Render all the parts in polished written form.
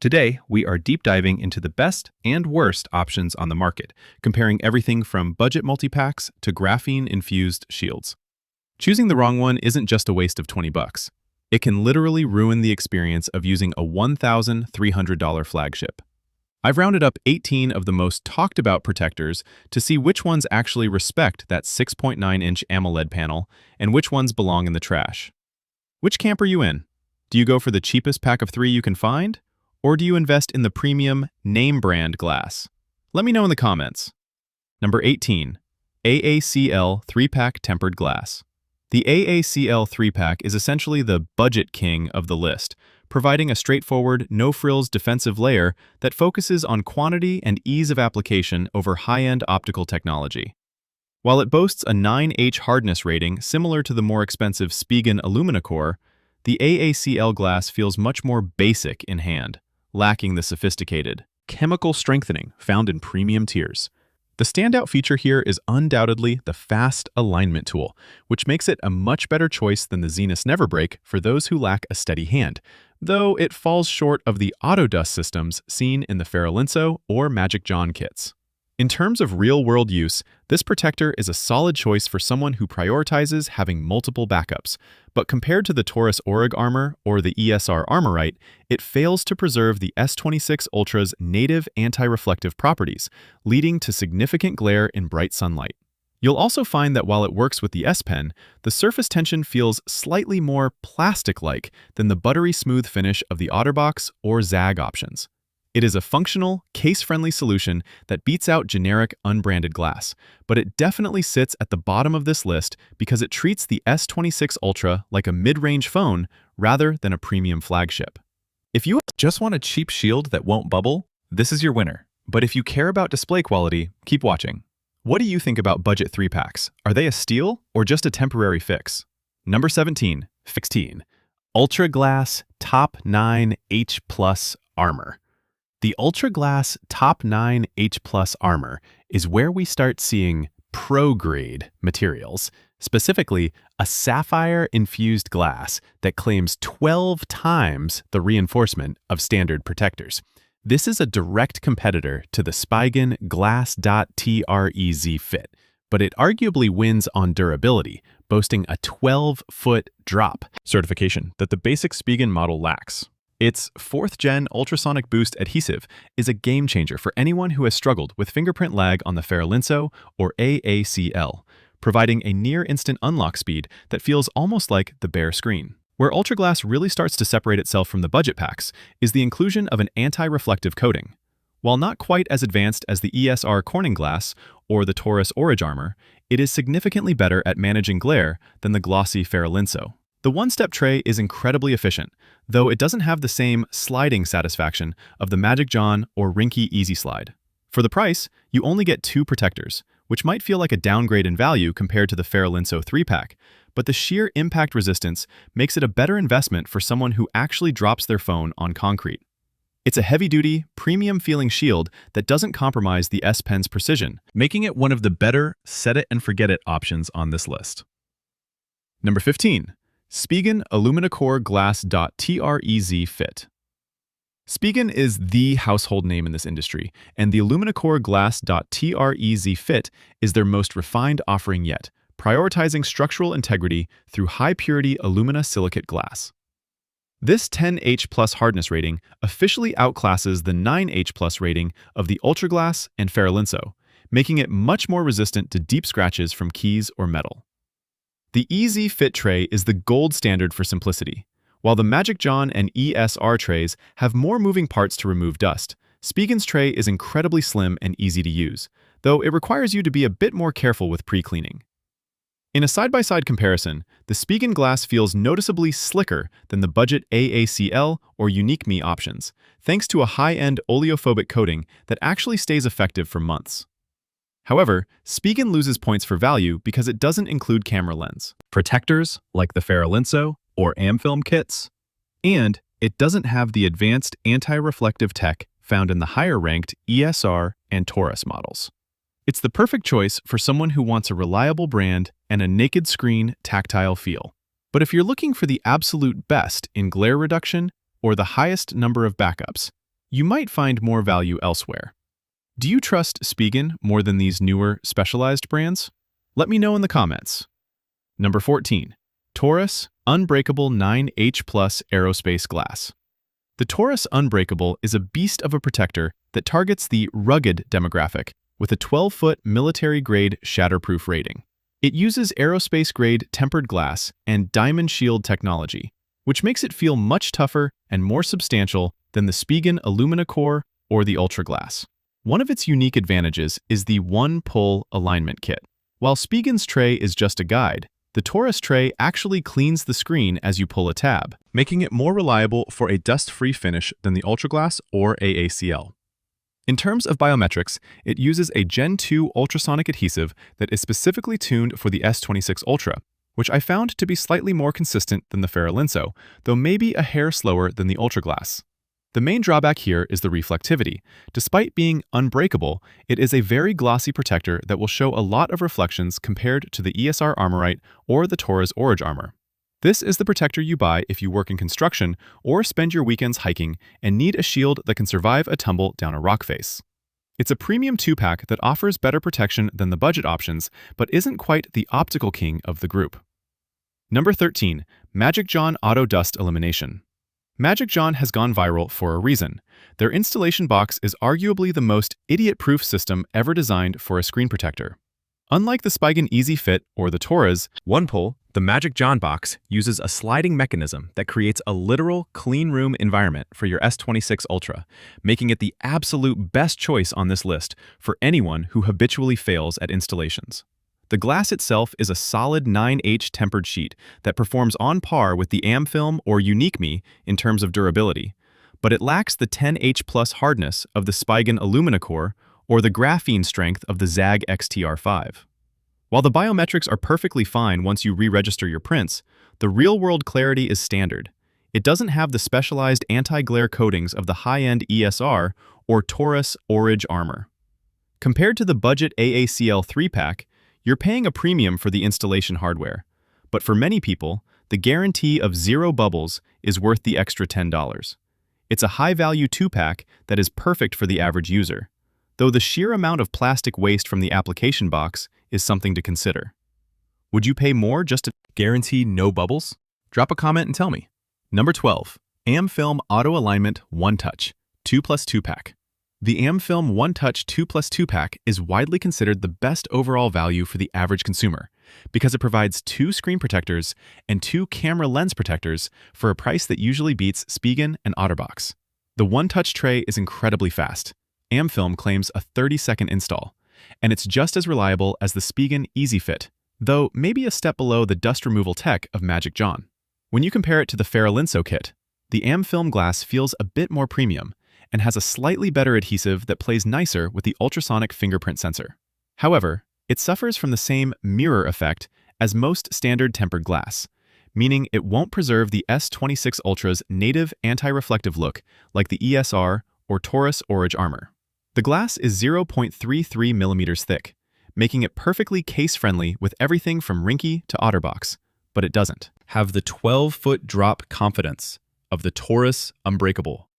Today, we are deep diving into the best and worst options on the market, comparing everything from budget multi-packs to graphene-infused shields. Choosing the wrong one isn't just a waste of $20. It can literally ruin the experience of using a $1,300 flagship. I've rounded up 18 of the most talked about protectors to see which ones actually respect that 6.9-inch AMOLED panel and which ones belong in the trash. Which camp are you in? Do you go for the cheapest pack of 3 you can find? Or do you invest in the premium name brand glass? Let me know in the comments. Number 18. AACL 3-pack tempered glass. The AACL 3-pack is essentially the budget king of the list, providing a straightforward, no-frills defensive layer that focuses on quantity and ease of application over high-end optical technology. While it boasts a 9H hardness rating similar to the more expensive Spigen AluminaCore, the AACL glass feels much more basic in hand, lacking the sophisticated chemical strengthening found in premium tiers. The standout feature here is undoubtedly the fast alignment tool, which makes it a much better choice than the Zeniss NeverBreak for those who lack a steady hand, though it falls short of the auto-dust systems seen in the Ferilinso or Magic John kits. In terms of real-world use, this protector is a solid choice for someone who prioritizes having multiple backups, but compared to the TORRAS OrigArmor or the ESR Armorite, it fails to preserve the S26 Ultra's native anti-reflective properties, leading to significant glare in bright sunlight. You'll also find that while it works with the S Pen, the surface tension feels slightly more plastic-like than the buttery smooth finish of the OtterBox or ZAGG options. It is a functional, case-friendly solution that beats out generic, unbranded glass, but it definitely sits at the bottom of this list because it treats the S26 Ultra like a mid-range phone rather than a premium flagship. If you just want a cheap shield that won't bubble, this is your winner. But if you care about display quality, keep watching. What do you think about budget 3-packs? Are they a steal or just a temporary fix? Number 17. UltraGlass Top 9 H+ Armor. The UltraGlass Top 9 H+ Armor is where we start seeing pro-grade materials, specifically a sapphire-infused glass that claims 12 times the reinforcement of standard protectors. This is a direct competitor to the Spigen Glas.tR EZ Fit, but it arguably wins on durability, boasting a 12-foot drop certification that the basic Spigen model lacks. Its 4th-gen ultrasonic boost adhesive is a game-changer for anyone who has struggled with fingerprint lag on the Ferilinso or AACL, providing a near-instant unlock speed that feels almost like the bare screen. Where UltraGlass really starts to separate itself from the budget packs is the inclusion of an anti-reflective coating. While not quite as advanced as the ESR Corning glass or the TORRAS OrigArmor, it is significantly better at managing glare than the glossy Ferilinso. The one-step tray is incredibly efficient, though it doesn't have the same sliding satisfaction of the Magic John or Ringke Easy Slide. For the price, you only get 2 protectors, which might feel like a downgrade in value compared to the Ferilinso 3-pack, but the sheer impact resistance makes it a better investment for someone who actually drops their phone on concrete. It's a heavy-duty, premium-feeling shield that doesn't compromise the S Pen's precision, making it one of the better set-it-and-forget-it options on this list. Number 15. Spigen AluminaCore Glas.tR EZ Fit. Spigen is the household name in this industry, and the AluminaCore Glas.tR EZ Fit is their most refined offering yet, prioritizing structural integrity through high-purity alumina silicate glass. This 10H+ hardness rating officially outclasses the 9H+ rating of the UltraGlass and Ferilinso, making it much more resistant to deep scratches from keys or metal. The EZ Fit tray is the gold standard for simplicity. While the Magic John and ESR trays have more moving parts to remove dust, Spigen's tray is incredibly slim and easy to use, though it requires you to be a bit more careful with pre-cleaning. In a side-by-side comparison, the Spigen glass feels noticeably slicker than the budget AACL or UniqueMe options, thanks to a high-end oleophobic coating that actually stays effective for months. However, Spigen loses points for value because it doesn't include camera lens protectors like the Ferilinso or amFilm kits, and it doesn't have the advanced anti-reflective tech found in the higher-ranked ESR and TORRAS models. It's the perfect choice for someone who wants a reliable brand and a naked screen tactile feel. But if you're looking for the absolute best in glare reduction or the highest number of backups, you might find more value elsewhere. Do you trust Spigen more than these newer, specialized brands? Let me know in the comments. Number 14. TORRAS Unbreakable 9H Plus Aerospace Glass. The TORRAS Unbreakable is a beast of a protector that targets the rugged demographic with a 12-foot military-grade shatterproof rating. It uses aerospace-grade tempered glass and diamond shield technology, which makes it feel much tougher and more substantial than the Spigen AluminaCore or the UltraGlass. One of its unique advantages is the OnePull alignment kit. While Spigen's tray is just a guide, the TORRAS tray actually cleans the screen as you pull a tab, making it more reliable for a dust-free finish than the UltraGlass or AACL. In terms of biometrics, it uses a Gen 2 ultrasonic adhesive that is specifically tuned for the S26 Ultra, which I found to be slightly more consistent than the Ferilinso, though maybe a hair slower than the UltraGlass. The main drawback here is the reflectivity. Despite being unbreakable, it is a very glossy protector that will show a lot of reflections compared to the ESR Armorite or the TORRAS OrigArmor. This is the protector you buy if you work in construction or spend your weekends hiking and need a shield that can survive a tumble down a rock face. It's a premium 2-pack that offers better protection than the budget options, but isn't quite the optical king of the group. Number 13. Magic John Auto Dust Elimination. Magic John has gone viral for a reason. Their installation box is arguably the most idiot-proof system ever designed for a screen protector. Unlike the Spigen Easy Fit or the TORRAS OnePull, the Magic John box uses a sliding mechanism that creates a literal clean room environment for your S26 Ultra, making it the absolute best choice on this list for anyone who habitually fails at installations. The glass itself is a solid 9H tempered sheet that performs on par with the amFilm or UniqueMe in terms of durability, but it lacks the 10H plus hardness of the Spigen AluminaCore or the graphene strength of the ZAGG XTR5. While the biometrics are perfectly fine once you re-register your prints, the real-world clarity is standard. It doesn't have the specialized anti-glare coatings of the high-end ESR or TORRAS OrigArmor. Compared to the budget AACL 3-pack, you're paying a premium for the installation hardware, but for many people, the guarantee of zero bubbles is worth the extra $10. It's a high-value 2-pack that is perfect for the average user, though the sheer amount of plastic waste from the application box is something to consider. Would you pay more just to guarantee no bubbles? Drop a comment and tell me. Number 12. amFilm Auto-Alignment OneTouch 2+2-pack. The amFilm OneTouch 2+2-pack is widely considered the best overall value for the average consumer because it provides 2 screen protectors and 2 camera lens protectors for a price that usually beats Spigen and OtterBox. The OneTouch tray is incredibly fast. amFilm claims a 30-second install, and it's just as reliable as the Spigen Easy Fit, though maybe a step below the dust removal tech of Magic John. When you compare it to the Ferilinso kit, the amFilm glass feels a bit more premium and has a slightly better adhesive that plays nicer with the ultrasonic fingerprint sensor. However, it suffers from the same mirror effect as most standard tempered glass, meaning it won't preserve the S26 Ultra's native anti-reflective look like the ESR or TORRAS OrigArmor. The glass is 0.33 millimeters thick, making it perfectly case-friendly with everything from Ringke to OtterBox, but it doesn't have the 12-foot drop confidence of the TORRAS Unbreakable.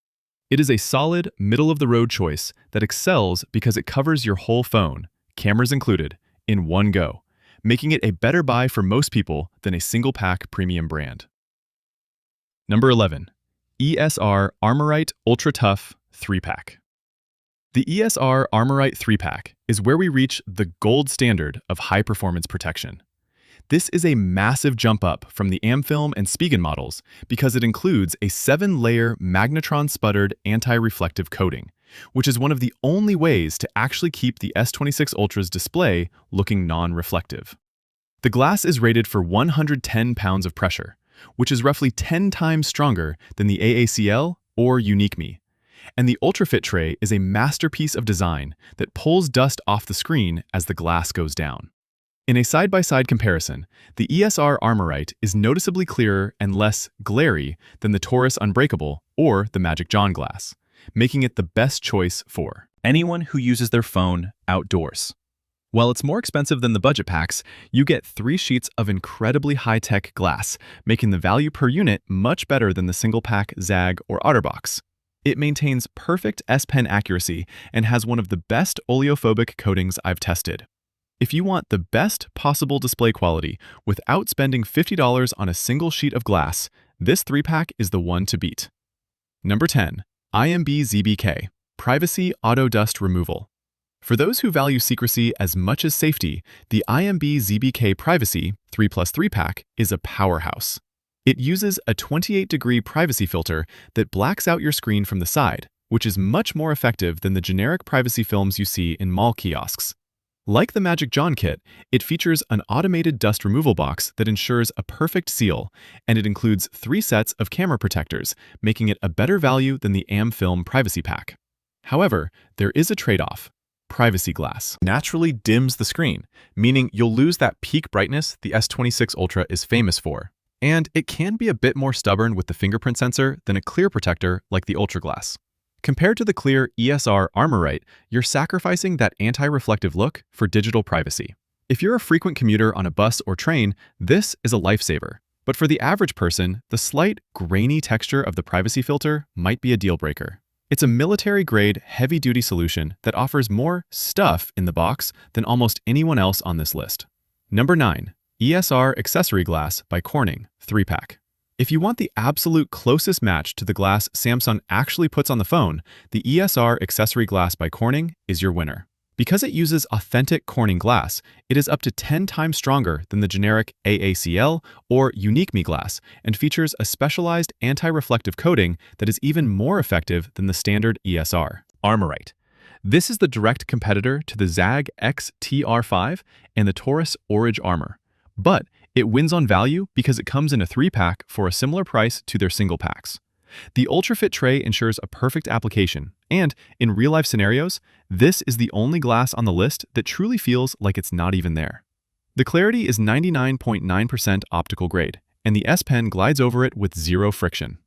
It is a solid, middle-of-the-road choice that excels because it covers your whole phone, cameras included, in one go, making it a better buy for most people than a single-pack premium brand. Number 11. ESR Armorite Ultra-Tough 3-pack. The ESR Armorite 3-pack is where we reach the gold standard of high-performance protection. This is a massive jump up from the amFilm and Spigen models because it includes a 7-layer magnetron-sputtered anti-reflective coating, which is one of the only ways to actually keep the S26 Ultra's display looking non-reflective. The glass is rated for 110 pounds of pressure, which is roughly 10 times stronger than the AACL or UniqueMe. And the UltraFit tray is a masterpiece of design that pulls dust off the screen as the glass goes down. In a side-by-side comparison, the ESR Armorite is noticeably clearer and less glary than the TORRAS Unbreakable or the Magic John glass, making it the best choice for anyone who uses their phone outdoors. While it's more expensive than the budget packs, you get 3 sheets of incredibly high-tech glass, making the value per unit much better than the single-pack ZAGG or OtterBox. It maintains perfect S Pen accuracy and has one of the best oleophobic coatings I've tested. If you want the best possible display quality without spending $50 on a single sheet of glass, this 3-pack is the one to beat. Number 10. IMBZBK Privacy Auto Dust Removal. For those who value secrecy as much as safety, the IMBZBK Privacy 3+3-pack is a powerhouse. It uses a 28-degree privacy filter that blacks out your screen from the side, which is much more effective than the generic privacy films you see in mall kiosks. Like the Magic John kit, it features an automated dust removal box that ensures a perfect seal, and it includes 3 sets of camera protectors, making it a better value than the amFilm privacy pack. However, there is a trade-off. Privacy glass naturally dims the screen, meaning you'll lose that peak brightness the S26 Ultra is famous for. And it can be a bit more stubborn with the fingerprint sensor than a clear protector like the UltraGlass. Compared to the clear ESR Armorite, you're sacrificing that anti-reflective look for digital privacy. If you're a frequent commuter on a bus or train, this is a lifesaver. But for the average person, the slight, grainy texture of the privacy filter might be a deal breaker. It's a military-grade, heavy-duty solution that offers more stuff in the box than almost anyone else on this list. Number 9. ESR Accessory Glass by Corning 3-pack. If you want the absolute closest match to the glass Samsung actually puts on the phone, the ESR Accessory Glass by Corning is your winner. Because it uses authentic Corning glass, it is up to 10 times stronger than the generic AACL or UniqueMe glass and features a specialized anti-reflective coating that is even more effective than the standard ESR Armorite. This is the direct competitor to the ZAGG X-TR5 and the TORRAS OrigArmor. But it wins on value because it comes in a 3-pack for a similar price to their single packs. The UltraFit tray ensures a perfect application, and in real-life scenarios, this is the only glass on the list that truly feels like it's not even there. The clarity is 99.9% optical grade, and the S Pen glides over it with 0 friction.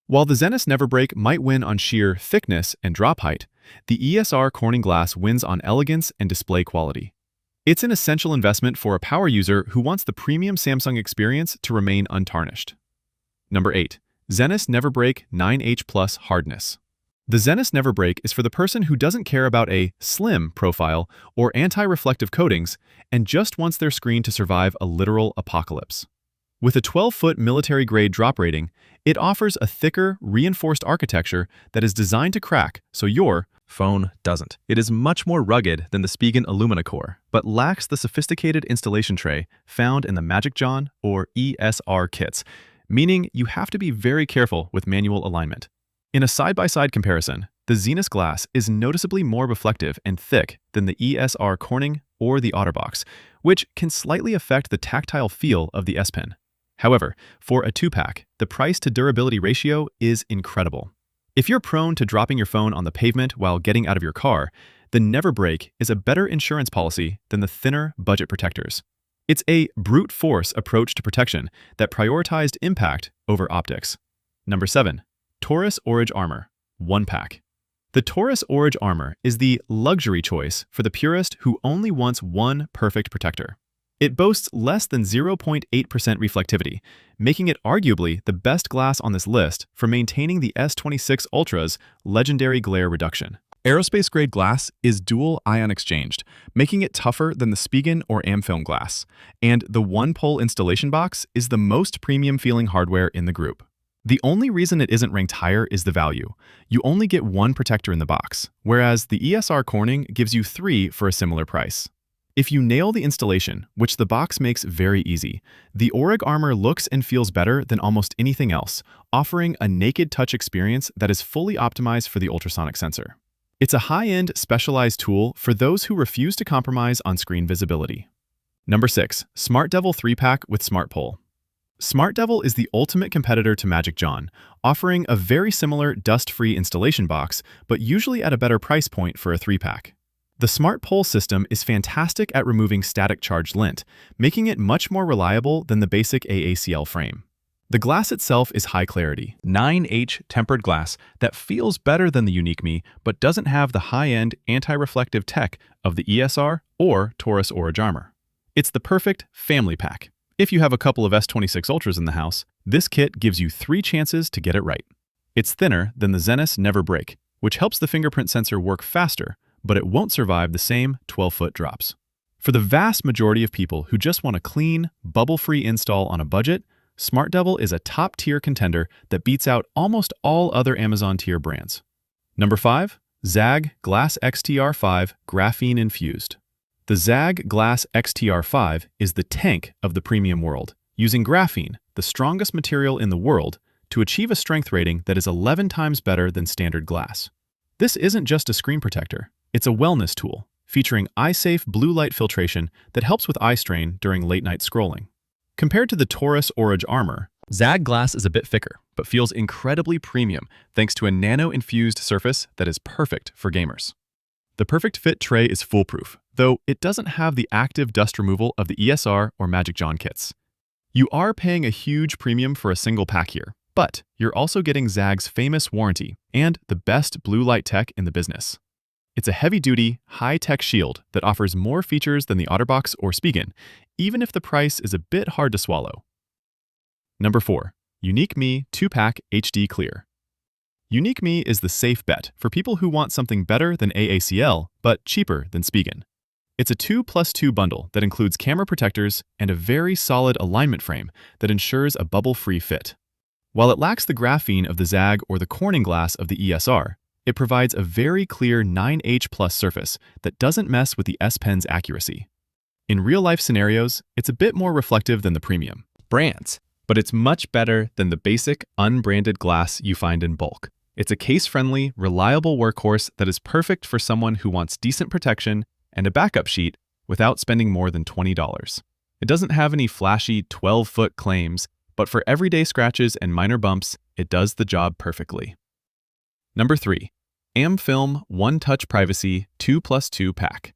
While the Zeniss NeverBreak might win on sheer thickness and drop height, the ESR Corning glass wins on elegance and display quality. It's an essential investment for a power user who wants the premium Samsung experience to remain untarnished. Number 8. Zeniss NeverBreak 9H Plus Hardness. The Zeniss NeverBreak is for the person who doesn't care about a slim profile or anti-reflective coatings and just wants their screen to survive a literal apocalypse. With a 12-foot military-grade drop rating, it offers a thicker, reinforced architecture that is designed to crack so your phone doesn't. It is much more rugged than the Spigen AluminaCore, but lacks the sophisticated installation tray found in the Magic John or ESR kits, meaning you have to be very careful with manual alignment. In a side-by-side comparison, the Zeniss glass is noticeably more reflective and thick than the ESR Corning or the OtterBox, which can slightly affect the tactile feel of the S Pen. However, for a 2-pack, the price-to-durability ratio is incredible. If you're prone to dropping your phone on the pavement while getting out of your car, the NeverBreak is a better insurance policy than the thinner budget protectors. It's a brute force approach to protection that prioritized impact over optics. Number 7. TORRAS OrigArmor 1-pack. The TORRAS OrigArmor is the luxury choice for the purist who only wants one perfect protector. It boasts less than 0.8% reflectivity, making it arguably the best glass on this list for maintaining the S26 Ultra's legendary glare reduction. Aerospace-grade glass is dual ion exchanged, making it tougher than the Spigen or amFilm glass, and the OnePull installation box is the most premium-feeling hardware in the group. The only reason it isn't ranked higher is the value. You only get 1 protector in the box, whereas the ESR Corning gives you 3 for a similar price. If you nail the installation, which the box makes very easy, the OrigArmor looks and feels better than almost anything else, offering a naked touch experience that is fully optimized for the ultrasonic sensor. It's a high-end, specialized tool for those who refuse to compromise on screen visibility. Number 6. SmartDEVIL 3-pack with SmartPull. SmartDEVIL is the ultimate competitor to Magic John, offering a very similar dust-free installation box, but usually at a better price point for a 3-pack. The SmartPull system is fantastic at removing static charged lint, making it much more reliable than the basic AACL frame. The glass itself is high clarity, 9H tempered glass that feels better than the UniqueMe but doesn't have the high-end anti-reflective tech of the ESR or TORRAS OrigArmor. It's the perfect family pack. If you have a couple of S26 Ultras in the house, this kit gives you 3 chances to get it right. It's thinner than the Zeniss NeverBreak, which helps the fingerprint sensor work faster, but it won't survive the same 12-foot drops. For the vast majority of people who just want a clean, bubble-free install on a budget, SmartDEVIL is a top-tier contender that beats out almost all other Amazon-tier brands. Number 5. ZAGG Glas.tR5 Graphene-Infused. The ZAGG Glas.tR5 is the tank of the premium world, using graphene, the strongest material in the world, to achieve a strength rating that is 11 times better than standard glass. This isn't just a screen protector, it's a wellness tool, featuring eye-safe blue light filtration that helps with eye strain during late-night scrolling. Compared to the TORRAS OrigArmor, ZAGG glass is a bit thicker, but feels incredibly premium thanks to a nano-infused surface that is perfect for gamers. The perfect fit tray is foolproof, though it doesn't have the active dust removal of the ESR or Magic John kits. You are paying a huge premium for a single pack here, but you're also getting ZAGG's famous warranty and the best blue light tech in the business. It's a heavy-duty, high-tech shield that offers more features than the OtterBox or Spigen, even if the price is a bit hard to swallow. Number 4. UniqueMe 2-Pack HD Clear. UniqueMe is the safe bet for people who want something better than AACL, but cheaper than Spigen. It's a 2+2 bundle that includes camera protectors and a very solid alignment frame that ensures a bubble-free fit. While it lacks the graphene of the ZAGG or the Corning glass of the ESR, it provides a very clear 9H+ surface that doesn't mess with the S Pen's accuracy. In real-life scenarios, it's a bit more reflective than the premium brands, but it's much better than the basic, unbranded glass you find in bulk. It's a case-friendly, reliable workhorse that is perfect for someone who wants decent protection and a backup sheet without spending more than $20. It doesn't have any flashy 12-foot claims, but for everyday scratches and minor bumps, it does the job perfectly. Number 3. amFilm OneTouch Privacy 2+2 Pack.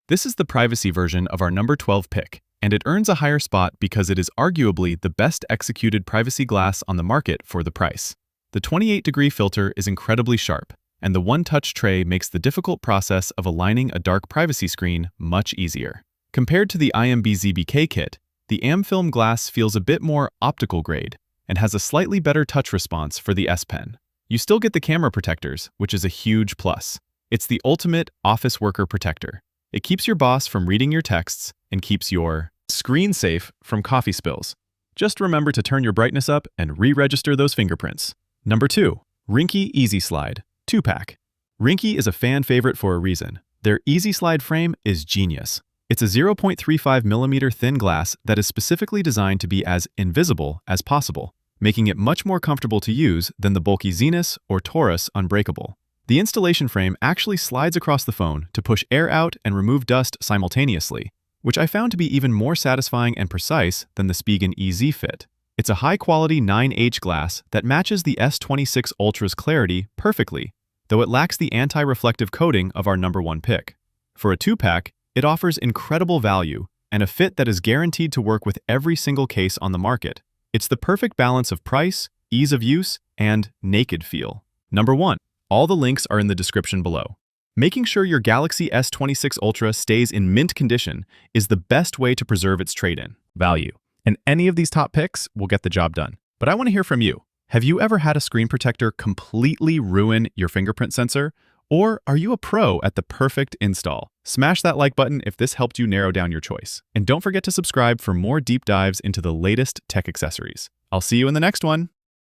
This is the privacy version of our number 12 pick, and it earns a higher spot because it is arguably the best executed privacy glass on the market for the price. The 28-degree filter is incredibly sharp, and the OneTouch tray makes the difficult process of aligning a dark privacy screen much easier. Compared to the IMBZBK kit, the amFilm glass feels a bit more optical grade and has a slightly better touch response for the S Pen. You still get the camera protectors, which is a huge plus. It's the ultimate office worker protector. It keeps your boss from reading your texts and keeps your screen safe from coffee spills. Just remember to turn your brightness up and re-register those fingerprints. Number 2. Ringke Easy Slide 2-Pack. Ringke is a fan favorite for a reason. Their Easy Slide frame is genius. It's a 0.35mm thin glass that is specifically designed to be as invisible as possible, making it much more comfortable to use than the bulky Zeniss or TORRAS Unbreakable. The installation frame actually slides across the phone to push air out and remove dust simultaneously, which I found to be even more satisfying and precise than the Spigen EZ Fit. It's a high-quality 9H glass that matches the S26 Ultra's clarity perfectly, though it lacks the anti-reflective coating of our number 1 pick. For a 2-pack, it offers incredible value and a fit that is guaranteed to work with every single case on the market. It's the perfect balance of price, ease of use, and naked feel. Number 1. All the links are in the description below. Making sure your Galaxy S26 Ultra stays in mint condition is the best way to preserve its trade-in value. And any of these top picks will get the job done. But I want to hear from you. Have you ever had a screen protector completely ruin your fingerprint sensor? Or are you a pro at the perfect install? Smash that like button if this helped you narrow down your choice. And don't forget to subscribe for more deep dives into the latest tech accessories. I'll see you in the next one.